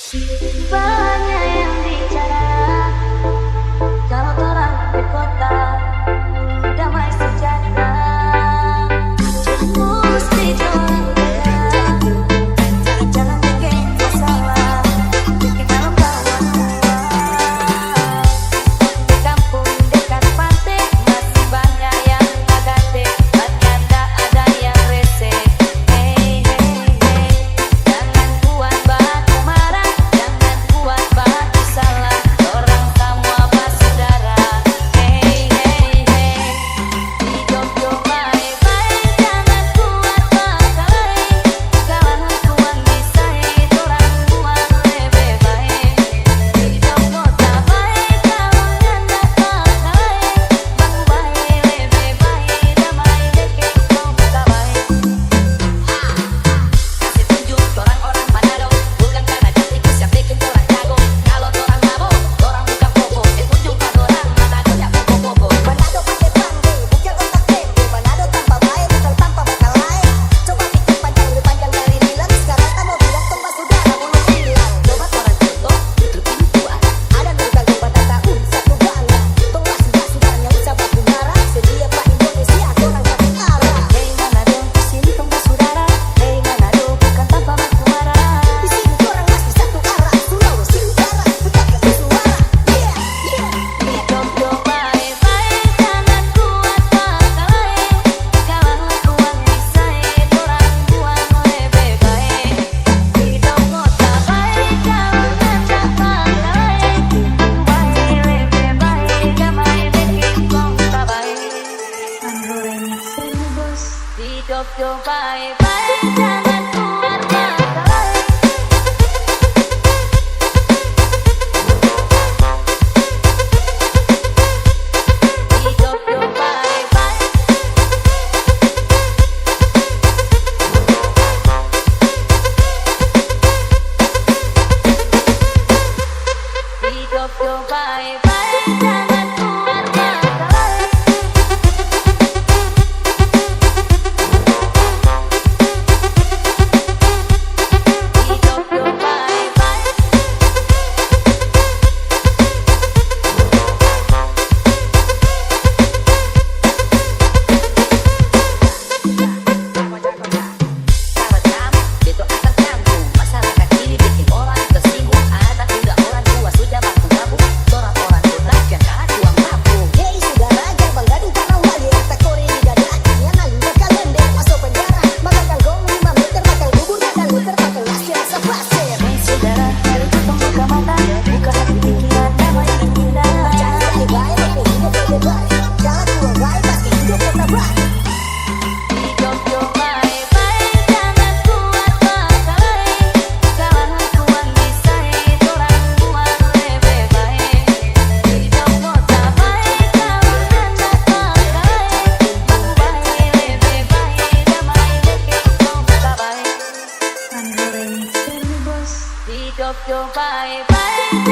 Banyak yang bicara kalau orang di kota damai sejahtera. Mesti jalan jalan bikin masalah, bikin malam kawan tua. Di kampung dekat pantai masih banyak yang negatif, ternyata ada yang rese. Hey hey hey, jangan buat batu marah, jangan buat batu salah. Orang semua bersaudara. Hey hey hey, hidup yo baik-baik, jangan buat masalah. Kawan kuang bisa orang kuang lebih baik. Hidup yo tak baik, kawan hendak masalah. Bang baik lebih baik, damai deket kau tak baik. Kasih tunjuk orang-orang Manado, bukan karena cantik siap bikin orang jago. Kalau orang mabuk, orang bukan bobo. Tunjuk pada orang Manado ya bobo-bobo. Manado pandai-pandai, bukan otak tempe. Manado tanpa baik, bukan tanpa bakal lain. Coba pikir panjang, lebih panjang dari bilang. Sekarang kamu bilang tempat saudara belum hilang. Coba orang contoh, itu pintu Ada luka lupa tata satu bangga. Tolak sudah-sudahnya usah batu marah. Sedia Pak Indonesia, orang satu arah. Hey Manado, di sini kau bersaudara. Hey Manado, bukan tanpa baku marah. Di sini orang masih satu arah. Sulawesi Utara, tetap kasih suara. Yeah, yeah. Hidup yo baik-baik, jangan buat masalah. Kawan kuang bisa orang kuang lebih baik. Hidup yo tak baik, kawan hendak masalah. Baik lebih baik, damai deket kau tak baik. Hidup yo baik-baik, jangan buat masalah. Hidup yo baik-baik, hidup yo baik-baik, jangan buat masalah. Hidup yo baik-baik, Sahabat kamu, itu akan kampung. Masyarakat ini bikin orang tersinggung. Anak muda orang tua sudah baku gabung. Orang-orang kota jangan uang tabung. Hei saudara, jangan gading karena wali. Tak kori di dada, akhirnya nalih berkalende. Masuk penjara, makan kangkung 5 meter, makan bubur dan liter, makan nasi rasa pasir. hey saudara, mari kita buka mata, buka hati pikiran, damai indah. Jangan baik-baik, tapi hidup lebih baik. Jangan tua baik, pasti hidup tetap baik. Hidup yo baik-baik, jangan buat masalah. Kawan kuang bisa orang kuang lebih baik. Hidup yo tak baik, kawan hendak masalah. Bang baik lebih baik, damai deket kau tak baik. Hidup yo baik-baik.